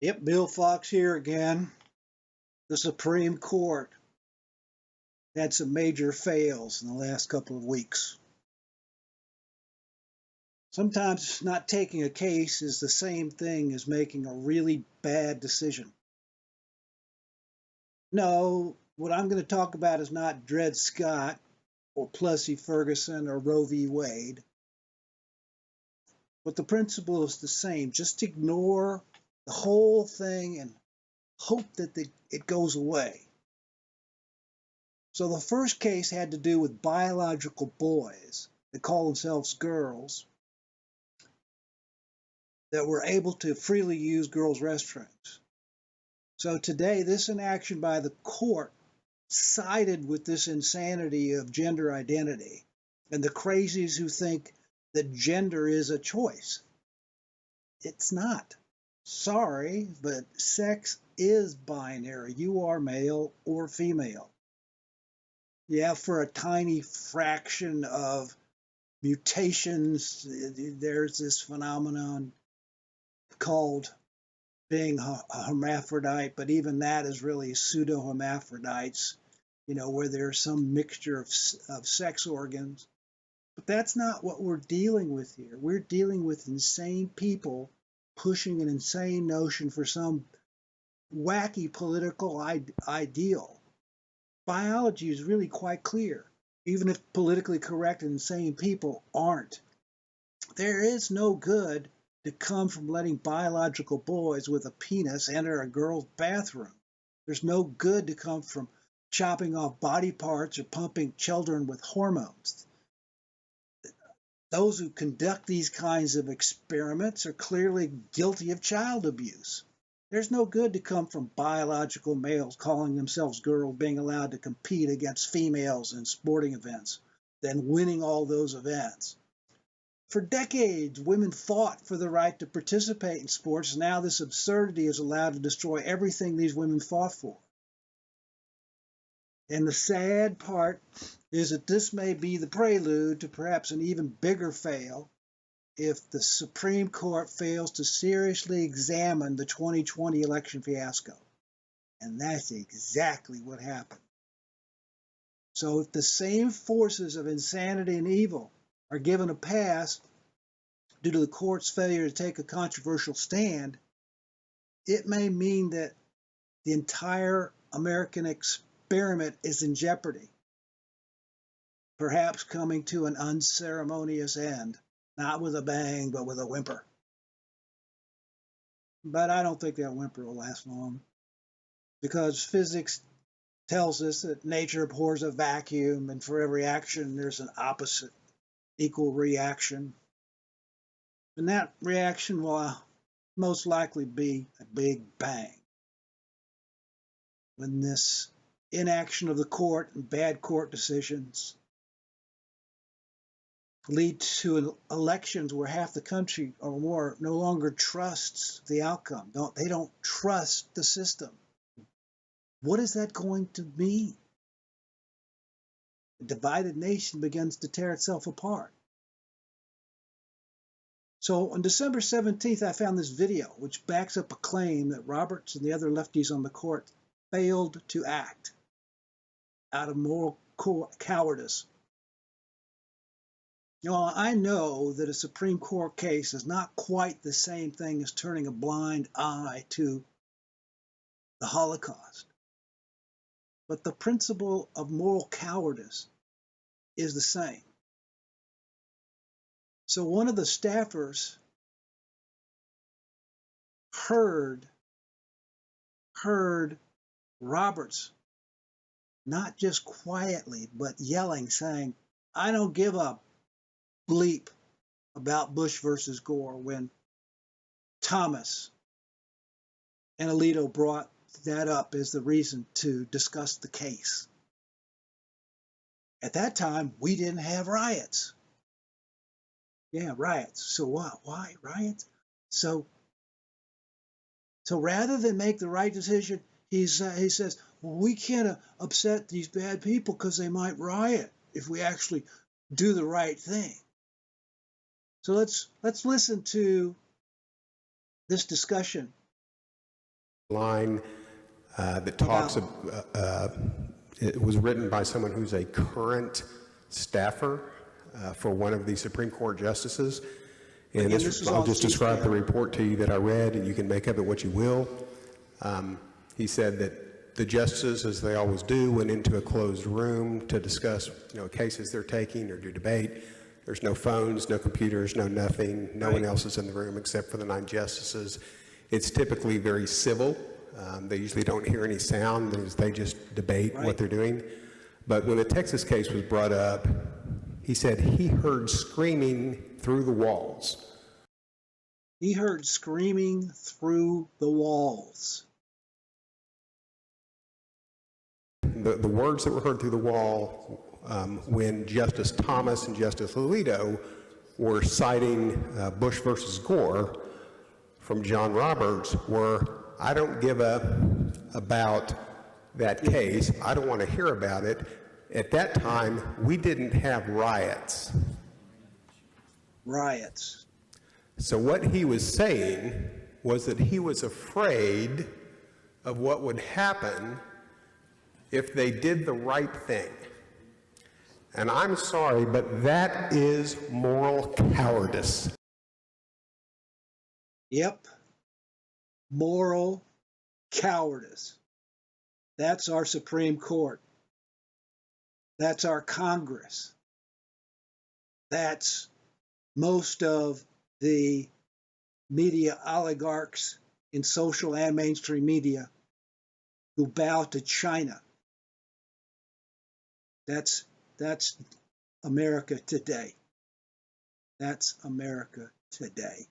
Yep, Bill Fox here again. The Supreme Court had some major fails in the last couple of weeks. Sometimes not taking a case is the same thing as making a really bad decision. No, what I'm going to talk about is not Dred Scott or Plessy Ferguson or Roe v. Wade, but the principle is the same. Just ignore the whole thing and hope that it goes away. So the first case had to do with biological boys that call themselves girls that were able to freely use girls' restrooms. So today, this inaction by the court sided with this insanity of gender identity and the crazies who think that gender is a choice. It's not. Sorry, but sex is binary. You are male or female. Yeah, for a tiny fraction of mutations, there's this phenomenon called being a hermaphrodite, but even that is really pseudo-hermaphrodites, where there's some mixture of sex organs. But that's not what we're dealing with here. We're dealing with insane people pushing an insane notion for some wacky political ideal. Biology is really quite clear, even if politically correct and insane people aren't. There is no good to come from letting biological boys with a penis enter a girl's bathroom. There's no good to come from chopping off body parts or pumping children with hormones. Those who conduct these kinds of experiments are clearly guilty of child abuse. There's no good to come from biological males calling themselves girls being allowed to compete against females in sporting events, then winning all those events. For decades, women fought for the right to participate in sports. Now this absurdity is allowed to destroy everything these women fought for. And the sad part is that this may be the prelude to perhaps an even bigger fail if the Supreme Court fails to seriously examine the 2020 election fiasco. And that's exactly what happened. So if the same forces of insanity and evil are given a pass due to the court's failure to take a controversial stand, it may mean that the entire American experiment is in jeopardy, perhaps coming to an unceremonious end, not with a bang, but with a whimper. But I don't think that whimper will last long, because physics tells us that nature abhors a vacuum, and for every action, there's an opposite equal reaction. And that reaction will most likely be a big bang. When this inaction of the court and bad court decisions lead to elections where half the country or more no longer trusts the outcome. They don't trust the system. What is that going to mean? A divided nation begins to tear itself apart. So on December 17th, I found this video which backs up a claim that Roberts and the other lefties on the court failed to act out of moral cowardice. I know that a Supreme Court case is not quite the same thing as turning a blind eye to the Holocaust, but the principle of moral cowardice is the same. So one of the staffers heard Roberts not just quietly, but yelling, saying, "I don't give a bleep about Bush versus Gore," when Thomas and Alito brought that up as the reason to discuss the case. At that time, we didn't have riots. Yeah, riots. So what? Why riots? So rather than make the right decision, he says, well, we can't upset these bad people because they might riot if we actually do the right thing. So let's listen to this discussion line that talks, it was written by someone who's a current staffer for one of the Supreme Court justices. And Again, this is I'll on just describe the C-SPAN. report to you that I read, and you can make of it what you will. He said that the justices, as they always do, went into a closed room to discuss, cases they're taking or do debate. There's no phones, no computers, no nothing. No one else is in the room except for the 9 justices. It's typically very civil. They usually don't hear any sound. They just debate what they're doing. But when the Texas case was brought up, he said he heard screaming through the walls. He heard screaming through the walls. The words that were heard through the wall when Justice Thomas and Justice Alito were citing Bush versus Gore from John Roberts were, I don't give a about that case. I don't want to hear about it. At that time, we didn't have riots. Riots. So what he was saying was that he was afraid of what would happen if they did the right thing. And I'm sorry, but that is moral cowardice. Yep. Moral cowardice. That's our Supreme Court. That's our Congress. That's most of the media oligarchs in social and mainstream media who bow to China. That's America today. That's America today.